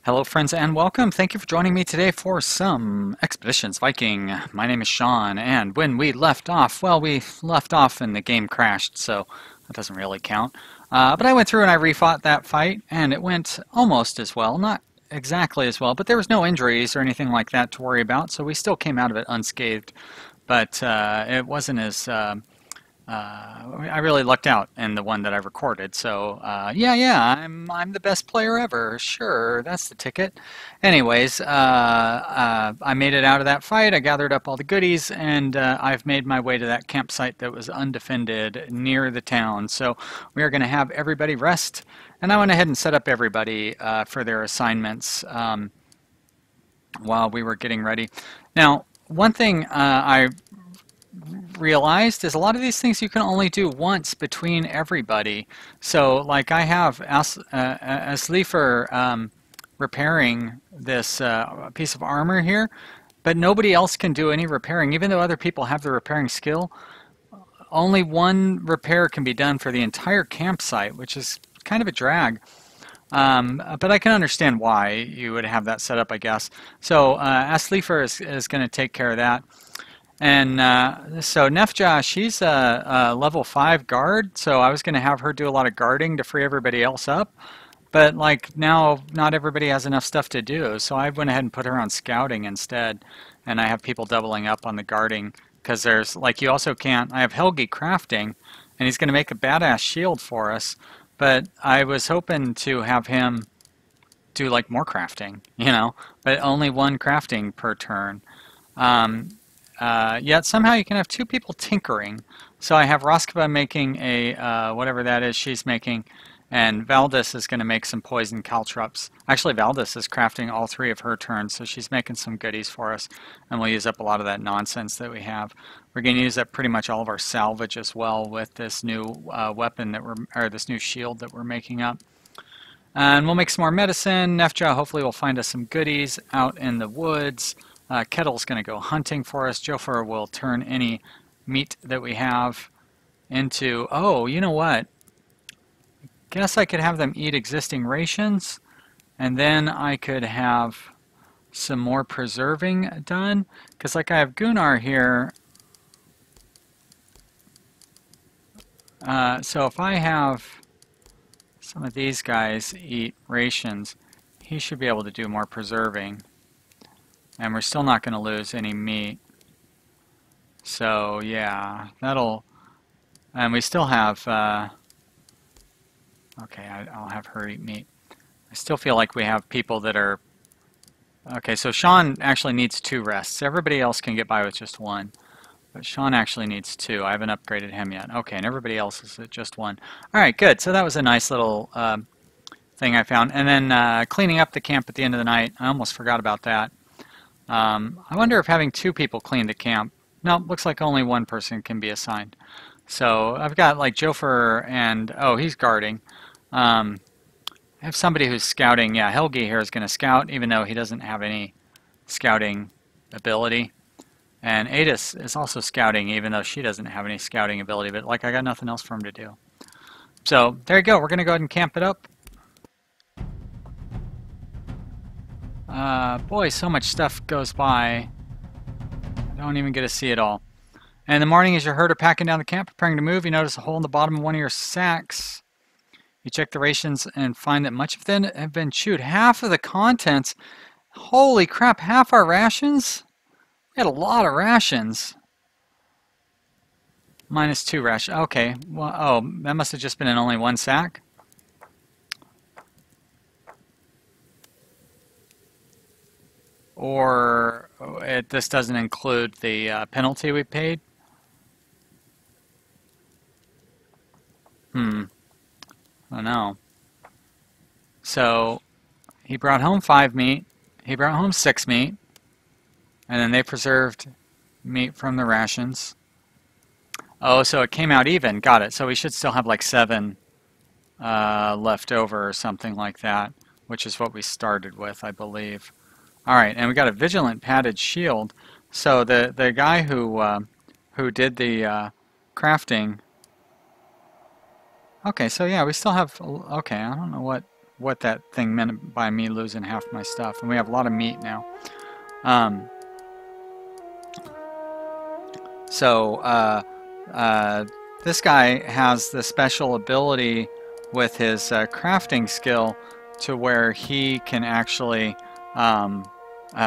Hello friends and welcome. Thank you for joining me today for some Expeditions Viking. My name is Sean, and when we left off, well, we left off and the game crashed, so that doesn't really count. But I went through and I refought that fight, and it went almost as well. Not exactly as well, but there was no injuries or anything like that to worry about, so we still came out of it unscathed. But it wasn't as... I really lucked out in the one that I recorded, so yeah, I'm the best player ever. Sure, that's the ticket. Anyways, I made it out of that fight. I gathered up all the goodies, and I've made my way to that campsite that was undefended near the town. So we are going to have everybody rest, and I went ahead and set up everybody for their assignments while we were getting ready. Now, one thing I realized is a lot of these things you can only do once between everybody. So like I have Asleefer repairing this piece of armor here, but nobody else can do any repairing. Even though other people have the repairing skill, only one repair can be done for the entire campsite, which is kind of a drag. But I can understand why you would have that set up, I guess. So Asleefer is going to take care of that. And so Nefja, she's a level 5 guard, so I was going to have her do a lot of guarding to free everybody else up. But like now, not everybody has enough stuff to do, so I went ahead and put her on scouting instead. And I have people doubling up on the guarding, because there's, like, you also can't, I have Helgi crafting, and he's going to make a badass shield for us. But I was hoping to have him do like more crafting, you know, but only one crafting per turn. Yet somehow you can have two people tinkering. So I have Roskva making a, whatever that is she's making, and Valdis is going to make some poison caltrops. Actually, Valdis is crafting all 3 of her turns, so she's making some goodies for us, and we'll use up a lot of that nonsense that we have. We're going to use up pretty much all of our salvage as well with this new weapon that or this new shield that we're making up. And we'll make some more medicine. Nefja hopefully will find us some goodies out in the woods. Kettle's going to go hunting for us. Jofar will turn any meat that we have into... Oh, you know what? Guess I could have them eat existing rations, and then I could have some more preserving done. Because like I have Gunnar here. So if I have some of these guys eat rations, he should be able to do more preserving. And we're still not going to lose any meat. So yeah, that'll... And we still have... okay, I'll have her eat meat. I still feel like we have people that are... Okay, so Sean actually needs 2 rests. Everybody else can get by with just 1. But Sean actually needs 2. I haven't upgraded him yet. Okay, and everybody else is at just 1. Alright, good. So that was a nice little thing I found. And then cleaning up the camp at the end of the night. I almost forgot about that. I wonder if having 2 people clean the camp. No, looks like only 1 person can be assigned. So I've got like Jofar and, oh, he's guarding. I have somebody who's scouting. Yeah, Helgi here is going to scout, even though he doesn't have any scouting ability. And Adis is also scouting, even though she doesn't have any scouting ability. But like, I got nothing else for him to do. So there you go. We're going to go ahead and camp it up. Boy, so much stuff goes by. I don't even get to see it all. And in the morning, as your herd are packing down the camp, preparing to move, you notice a hole in the bottom of one of your sacks. You check the rations and find that much of them have been chewed. Half of the contents. Holy crap, half our rations? We had a lot of rations. Minus 2 rations. Okay, well, oh, that must have just been in only 1 sack. Or this doesn't include the penalty we paid? I don't know. So he brought home 5 meat. He brought home 6 meat. And then they preserved meat from the rations. Oh, so it came out even. Got it. So we should still have like 7 left over or something like that, which is what we started with, I believe. Alright, and we got a vigilant padded shield. So the guy who did the crafting... Okay, so yeah, we still have... Okay, I don't know what... what that thing meant by me losing half my stuff. And we have a lot of meat now. Um, this guy has the special ability with his crafting skill to where he can actually,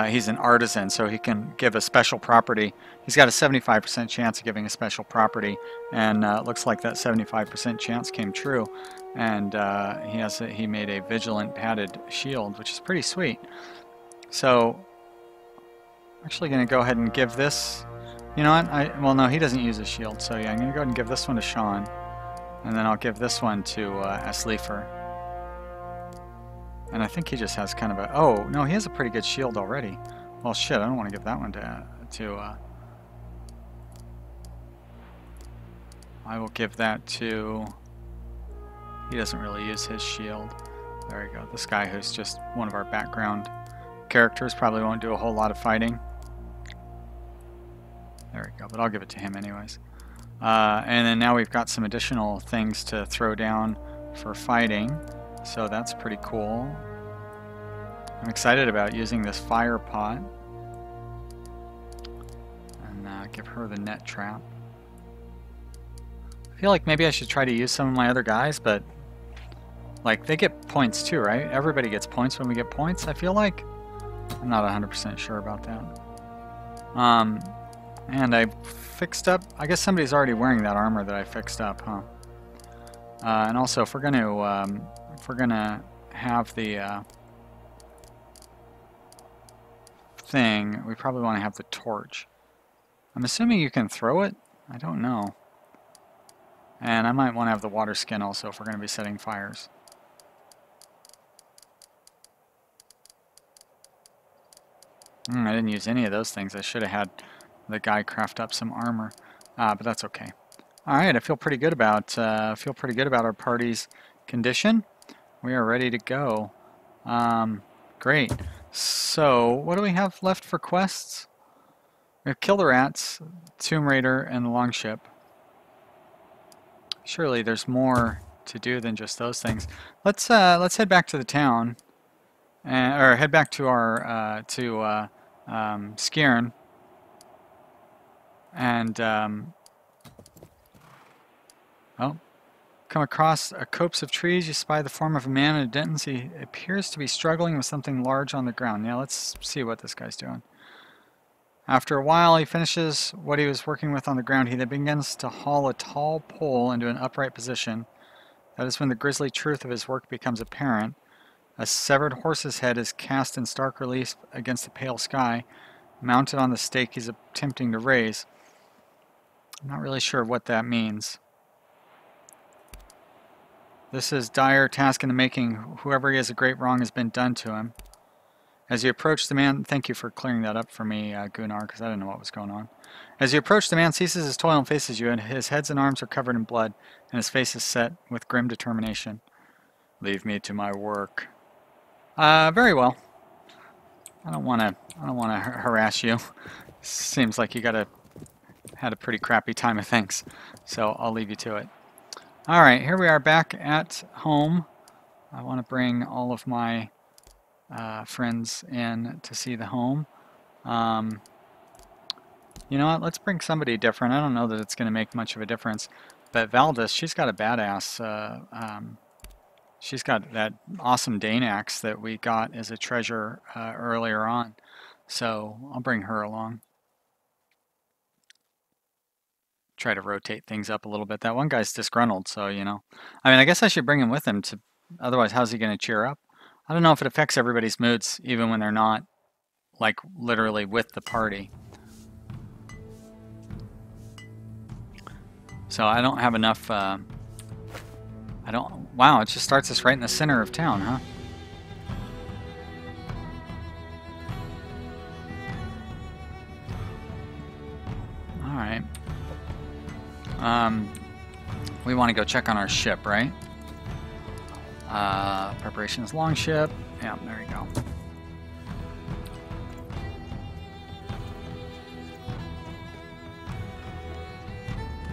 he's an artisan, so he can give a special property. He's got a 75% chance of giving a special property, and it looks like that 75% chance came true. And he made a vigilant padded shield, which is pretty sweet. So I'm actually going to go ahead and give this. You know what? Well, no, he doesn't use a shield, so yeah, I'm going to go ahead and give this one to Sean, and then I'll give this one to Asleefer. And I think he just has kind of a... Oh, no, he has a pretty good shield already. Well, shit, I don't want to give that one to I will give that to... He doesn't really use his shield. There we go. This guy who's just one of our background characters probably won't do a whole lot of fighting. There we go, but I'll give it to him anyways. And then now we've got some additional things to throw down for fighting, so that's pretty cool. I'm excited about using this fire pot. And give her the net trap. I feel like maybe I should try to use some of my other guys, but like they get points too, right? Everybody gets points when we get points, I feel like. I'm not 100% sure about that. And I fixed up, I guess somebody's already wearing that armor that I fixed up, huh? And also, if we're gonna have the thing, we probably want to have the torch. I'm assuming you can throw it? I don't know. And I might want to have the water skin also if we're going to be setting fires. I didn't use any of those things. I should have had the guy craft up some armor, but that's okay. All right, I feel pretty good about our party's condition. We are ready to go. Great. So, what do we have left for quests? We have Kill the Rats, Tomb Raider, and the Longship. Surely there's more to do than just those things. Let's head back to the town, or head back to our Skjern. And come across a copse of trees. You spy the form of a man in a dentist. He appears to be struggling with something large on the ground. Now let's see what this guy's doing. After a while, he finishes what he was working with on the ground. He then begins to haul a tall pole into an upright position. That is when the grisly truth of his work becomes apparent. A severed horse's head is cast in stark relief against the pale sky, mounted on the stake he's attempting to raise. I'm not really sure what that means. This is dire task in the making. Whoever he is, a great wrong has been done to him. As you approach the man, thank you for clearing that up for me, Gunnar, because I didn't know what was going on. As you approach, the man ceases his toil and faces you, and his head and arms are covered in blood, and his face is set with grim determination. Leave me to my work. Very well. I don't want to harass you. Seems like you had a pretty crappy time of things, so I'll leave you to it. All right, here we are back at home. I want to bring all of my friends in to see the home. You know what? Let's bring somebody different. I don't know that it's going to make much of a difference, but Valdis, she's got a badass. She's got that awesome Dane axe that we got as a treasure earlier on, so I'll bring her along. Try to rotate things up a little bit. That one guy's disgruntled, so you know. I mean, I guess I should bring him with him. Otherwise, how's he going to cheer up? I don't know if it affects everybody's moods, even when they're not, like, literally with the party. So I don't have enough. Wow, it just starts us right in the center of town, huh? All right. We want to go check on our ship, right? Preparations longship. Yeah, there you go.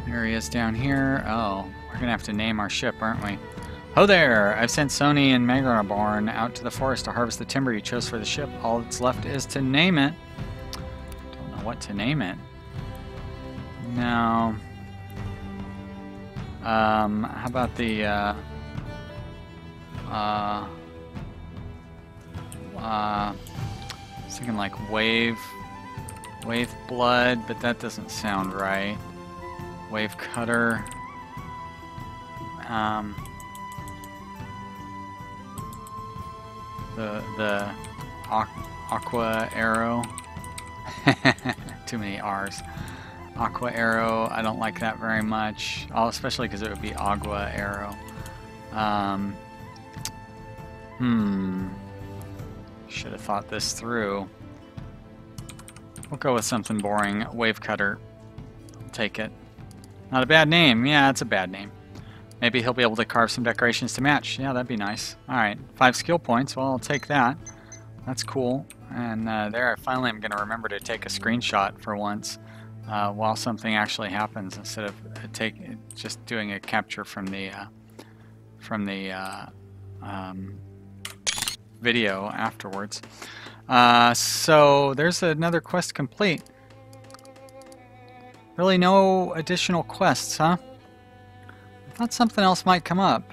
There he is down here. Oh, we're gonna have to name our ship, aren't we? Ho there! I've sent Sony and Megaborn out to the forest to harvest the timber you chose for the ship. All that's left is to name it. Don't know what to name it. No. How about the, thinking like wave blood, but that doesn't sound right. Wave cutter. The aqua arrow. Too many R's. Aqua arrow. I don't like that very much. Oh, especially because it would be agua arrow. Should have thought this through. We'll go with something boring. Wave cutter. I'll take it. Not a bad name. Yeah, it's a bad name. Maybe he'll be able to carve some decorations to match. Yeah, that'd be nice. Alright, 5 skill points. Well, I'll take that. That's cool. And there, I finally am going to remember to take a screenshot for once while something actually happens instead of just doing a capture from the video afterwards. So there's another quest complete. Really no additional quests, huh? I thought something else might come up,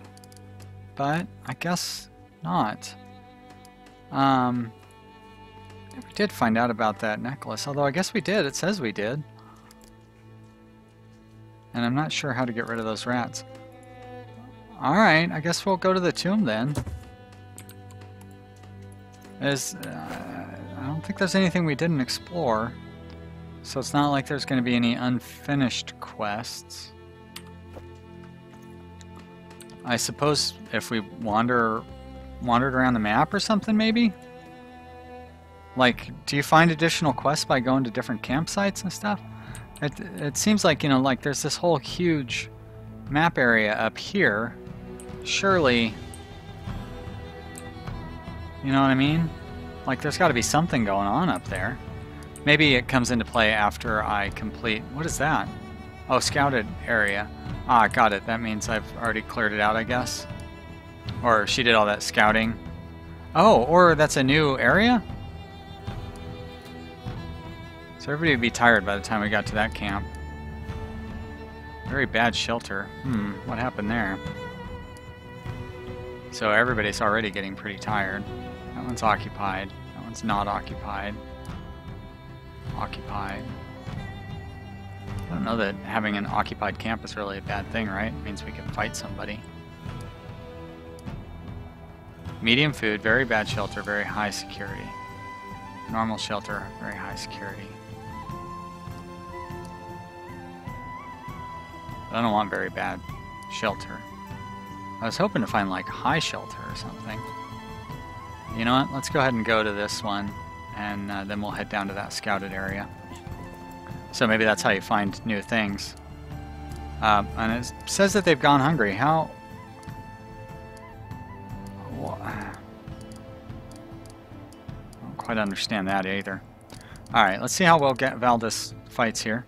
but I guess not. Never did find out about that necklace, although I guess we did. It says we did. And I'm not sure how to get rid of those rats. Alright, I guess we'll go to the tomb then. I don't think there's anything we didn't explore, so it's not like there's going to be any unfinished quests. I suppose if we wandered around the map or something, maybe? Like, do you find additional quests by going to different campsites and stuff? It seems like, you know, like there's this whole huge map area up here. Surely, you know what I mean? Like, there's got to be something going on up there. Maybe it comes into play after I complete... What is that? Oh, scouted area. Ah, got it. That means I've already cleared it out, I guess. Or she did all that scouting. Oh, or that's a new area? So everybody would be tired by the time we got to that camp. Very bad shelter. What happened there? So everybody's already getting pretty tired. That one's occupied. That one's not occupied. Occupied. I don't know that having an occupied camp is really a bad thing, right? It means we can fight somebody. Medium food, very bad shelter, very high security. Normal shelter, very high security. I don't want very bad shelter. I was hoping to find like high shelter or something. You know what? Let's go ahead and go to this one, and then we'll head down to that scouted area. So maybe that's how you find new things. And it says that they've gone hungry. How? Well, I don't quite understand that either. Alright, let's see how well Valdis fights here.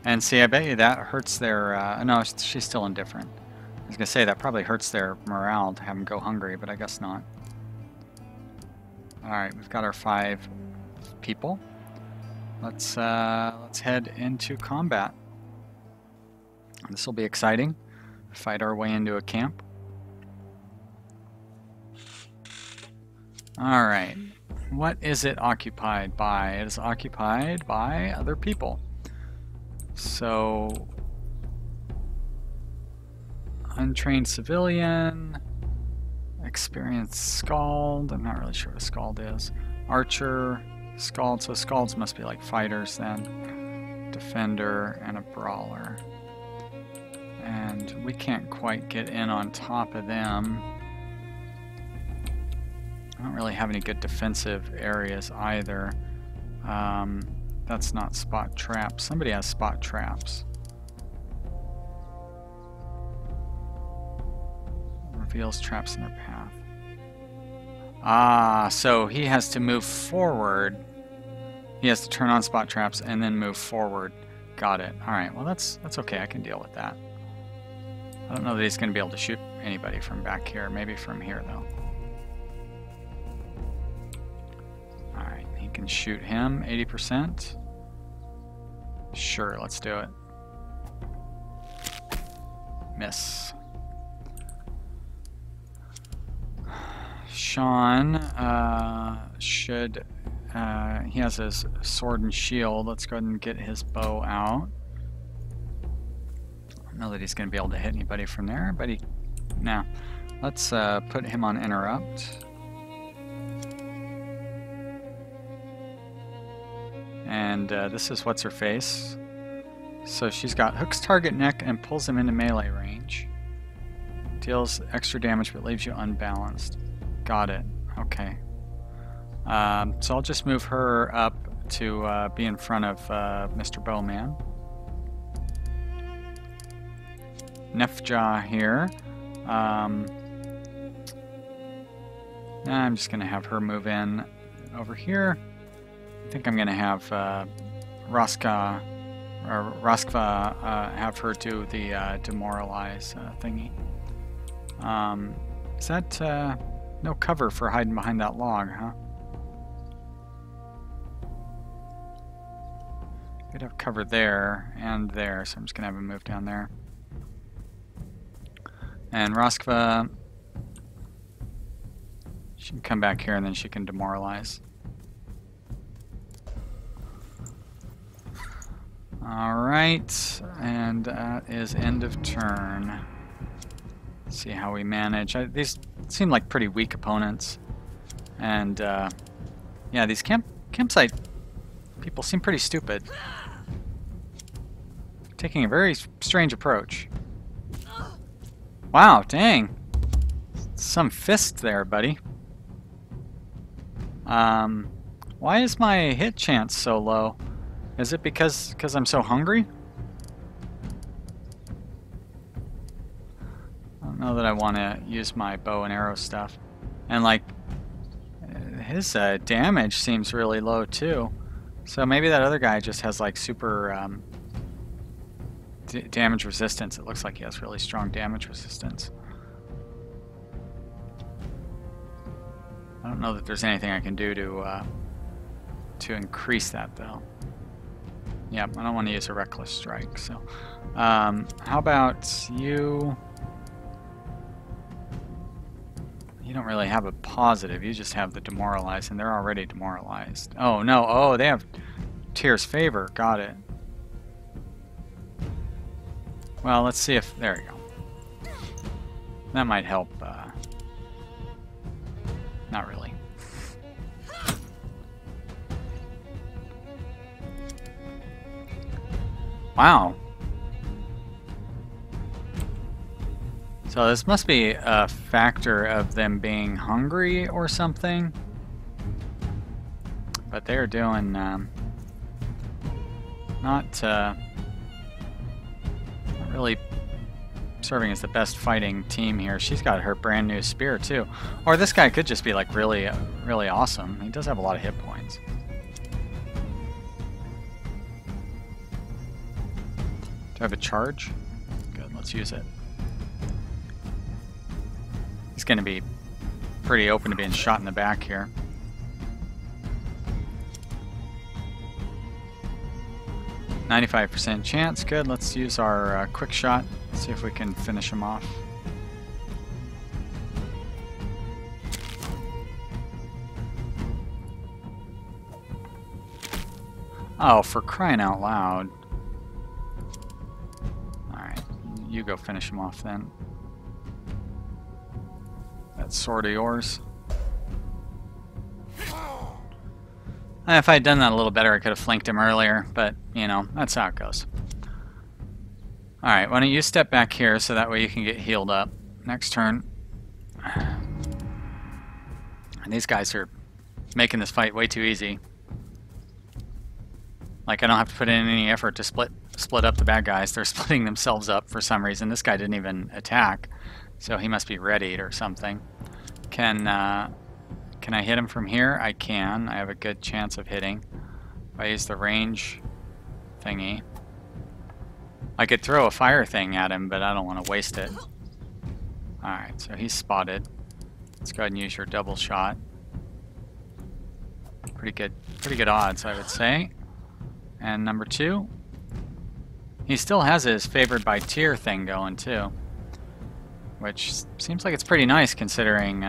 And see, I bet you that hurts their... no, she's still indifferent. I was going to say that probably hurts their morale to have them go hungry, but I guess not. Alright, we've got our 5 people. Let's head into combat. This will be exciting. Fight our way into a camp. Alright, what is it occupied by? It is occupied by other people. So, untrained civilian, experienced Scald, I'm not really sure what a Scald is, Archer, Scald, so Scalds must be like fighters then, Defender, and a Brawler. And we can't quite get in on top of them. I don't really have any good defensive areas either. That's not spot traps. Somebody has spot traps. Reveals traps in their path. Ah, so he has to move forward. He has to turn on spot traps and then move forward. Got it. Alright, well that's okay. I can deal with that. I don't know that he's going to be able to shoot anybody from back here. Maybe from here, though. Alright, he can shoot him 80%. Sure, let's do it. Miss. Sean should... he has his sword and shield. Let's go ahead and get his bow out. I don't know that he's going to be able to hit anybody from there, but he... No. Let's put him on interrupt. And this is what's her face. So she's got hooks target neck and pulls him into melee range. Deals extra damage but leaves you unbalanced. Got it. Okay. So I'll just move her up to be in front of Mr. Bowman. Nefja here. I'm just going to have her move in over here. I think I'm going to have Roskva have her do the demoralize thingy. Is that no cover for hiding behind that log, huh? We'd have cover there and there, so I'm just going to have him move down there. And Roskva, she can come back here and then she can demoralize. Alright, and that is end of turn. Let's see how we manage. These seem like pretty weak opponents. And yeah, these campsite people seem pretty stupid. Taking a very strange approach. Wow, dang. Some fist there, buddy. Why is my hit chance so low? Is it because I'm so hungry? I don't know that I want to use my bow and arrow stuff. And like, his damage seems really low too. So maybe that other guy just has like super damage resistance. It looks like he has really strong damage resistance. I don't know that there's anything I can do to increase that though. Yeah, I don't want to use a reckless strike. So, how about you? You don't really have a positive. You just have the demoralized, and they're already demoralized. Oh no! Oh, they have Tyr's favor. Got it. Well, let's see if there you go. That might help. Not really. Wow. So this must be a factor of them being hungry or something. But they're doing not really serving as the best fighting team here. She's got her brand new spear too. Or this guy could just be like really awesome. He does have a lot of hit points. Do I have a charge? Good, let's use it. He's going to be pretty open to being shot in the back here. %95 chance. Good, let's use our quick shot. See if we can finish him off. Oh, for crying out loud. Alright, you go finish him off then. That sword of yours. If I had done that a little better, I could have flanked him earlier, but, you know, that's how it goes. Alright, why don't you step back here so that way you can get healed up. Next turn. And these guys are making this fight way too easy. Like, I don't have to put in any effort to split up the bad guys. They're splitting themselves up for some reason. This guy didn't even attack, so he must be readied or something. Can I hit him from here? I can. I have a good chance of hitting. If I use the range thingy. I could throw a fire thing at him, but I don't want to waste it. Alright, so he's spotted. Let's go ahead and use your double shot. Pretty good odds, I would say. And number 2. He still has his favored by tier thing going too, which seems like it's pretty nice considering.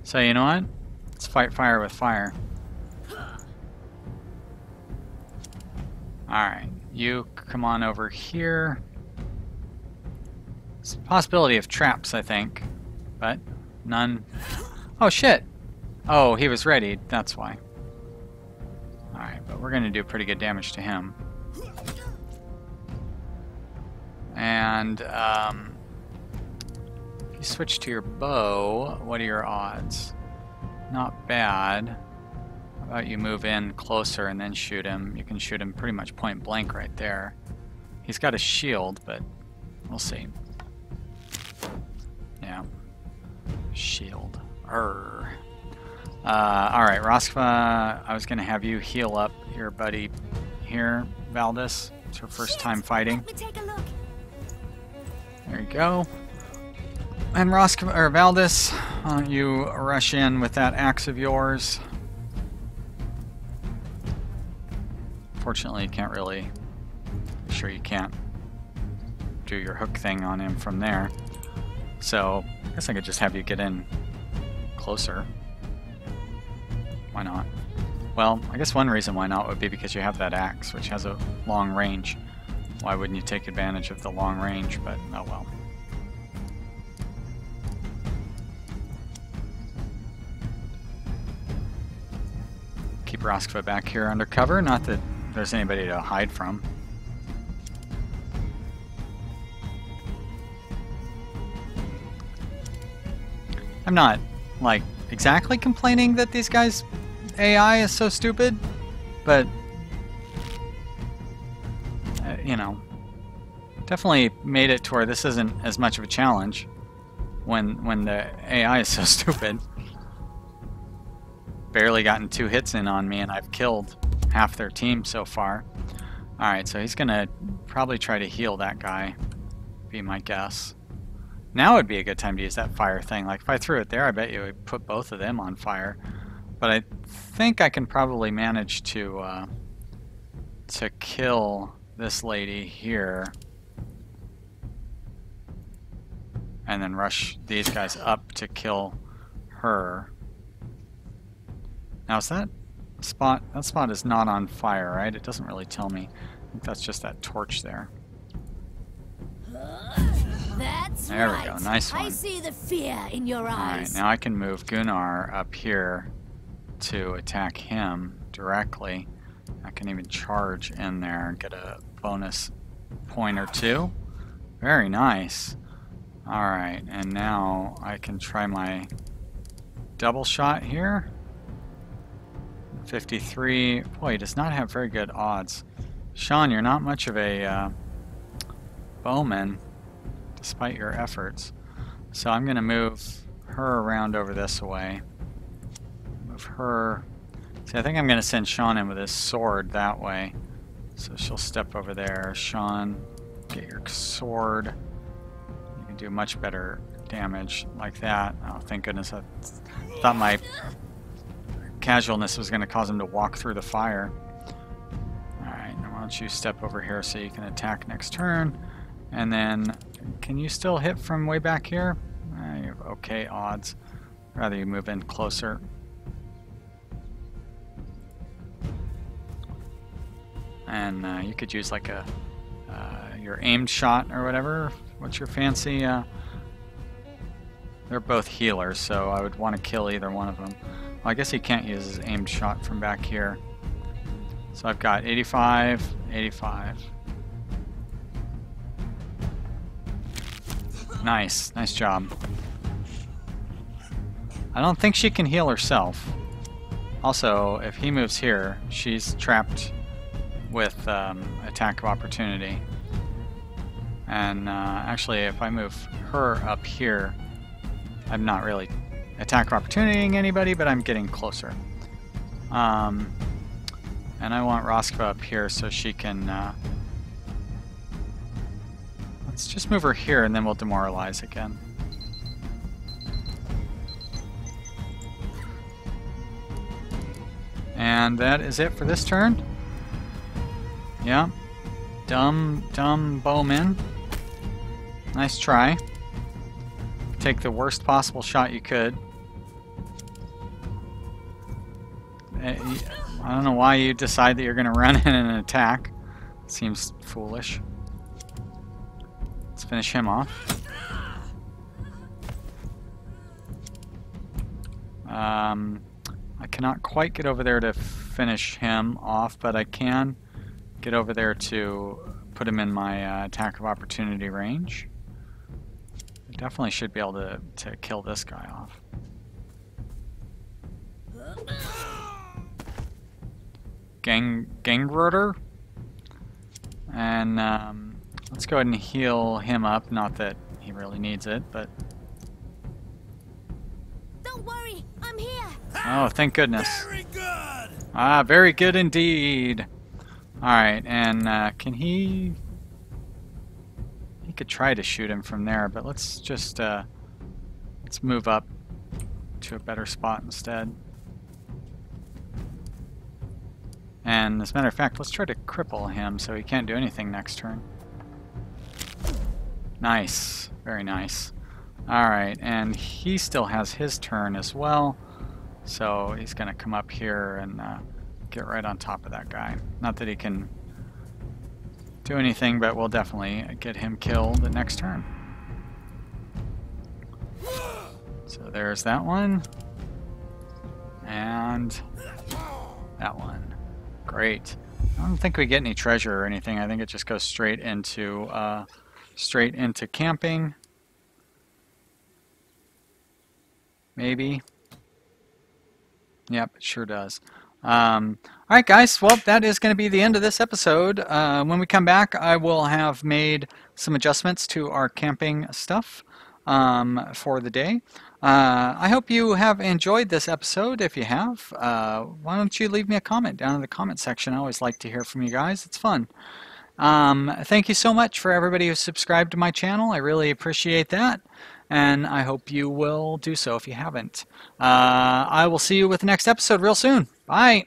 So you know what? Let's fight fire with fire. Alright, you come on over here. There's a possibility of traps, I think, but none. Oh shit! Oh, he was ready, that's why. Alright, but we're gonna do pretty good damage to him. And if you switch to your bow, what are your odds? Not bad. How about you move in closer and then shoot him? You can shoot him pretty much point blank right there. He's got a shield, but we'll see. Yeah. Shield. Alright, Roskva, I was going to have you heal up your buddy here, Valdis. It's her first time fighting. Let me take a look. There you go. And Roskva, or Valdis, why don't you rush in with that axe of yours? Fortunately, you can't really. Sure, you can't do your hook thing on him from there. So, I guess I could just have you get in closer. Why not? Well, I guess one reason why not would be because you have that axe, which has a long range. Why wouldn't you take advantage of the long range? But oh well. Keep Roskva back here under cover. Not that there's anybody to hide from. I'm not, like, exactly complaining that these guys' AI is so stupid, but you know, definitely made it to where this isn't as much of a challenge when the AI is so stupid. Barely gotten 2 hits in on me and I've killed half their team so far. Alright, so he's gonna probably try to heal that guy, be my guess. Now would be a good time to use that fire thing. Like if I threw it there, I bet you would put both of them on fire. But I think I can probably manage to kill this lady here and then rush these guys up to kill her. Now is that spot is not on fire, right? It doesn't really tell me. I think that's just that torch there. That's there right. We go, nice one. I see the fear in your eyes. Alright, now I can move Gunnar up here to attack him directly. I can even charge in there and get a bonus point or 2. Very nice. Alright, and now I can try my double shot here. 53. Boy, he does not have very good odds. Sean, you're not much of a bowman, despite your efforts. So I'm going to move her around over this way. Move her. See, I think I'm going to send Sean in with his sword that way. So she'll step over there. Sean, get your sword. You can do much better damage like that. Oh, thank goodness. I thought my casualness was going to cause him to walk through the fire. Alright, now why don't you step over here so you can attack next turn. And then, can you still hit from way back here? You have okay odds. Rather you move in closer. And you could use like a your aimed shot or whatever. What's your fancy? They're both healers, so I would want to kill either one of them. Well, I guess he can't use his aimed shot from back here. So I've got 85, 85. Nice, nice job. I don't think she can heal herself. Also, if he moves here, she's trapped with attack of opportunity. And actually, if I move her up here, I'm not really attack of opportunitying anybody, but I'm getting closer. And I want Roskva up here so she can Let's just move her here and then we'll demoralize again. And that is it for this turn. Yeah. Dumb bowman. Nice try. Take the worst possible shot you could. I don't know why you decide that you're going to run in and attack. Seems foolish. Let's finish him off. I cannot quite get over there to finish him off, but I can get over there to put him in my attack of opportunity range. I definitely should be able to kill this guy off. Gangroder. And let's go ahead and heal him up. Not that he really needs it, but... Don't worry, I'm here. Oh, thank goodness. Very good. Ah, very good indeed. Alright, and can he... He could try to shoot him from there, but let's just... let's move up to a better spot instead. And as a matter of fact, let's try to cripple him so he can't do anything next turn. Nice. Very nice. Alright, and he still has his turn as well. So he's going to come up here and get right on top of that guy. Not that he can do anything, but we'll definitely get him killed the next turn. So there's that one. And that one. Great. I don't think we get any treasure or anything. I think it just goes straight into camping. Maybe. Yep, it sure does. Alright guys, well that is going to be the end of this episode. When we come back I will have made some adjustments to our camping stuff for the day. I hope you have enjoyed this episode. If you have, why don't you leave me a comment down in the comment section. I always like to hear from you guys. It's fun. Thank you so much for everybody who subscribed to my channel. I really appreciate that. And I hope you will do so if you haven't. I will see you with the next episode real soon. Bye.